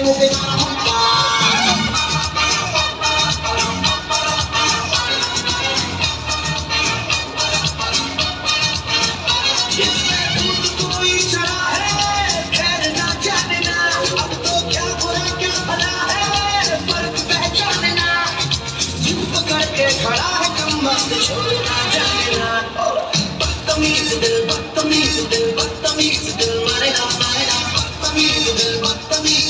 मुझे ना मुक्का कोई चला है खैर ना जानना अब तो क्या बुरा क्या भला है फर्क पहचानना यूं पकड़ के खड़ा है कम मत छोड़ना जानना बदतमीज दिल बदतमीज दिल बदतमीज दिल मारेगा मारेगा बदतमीज दिल बदतमीज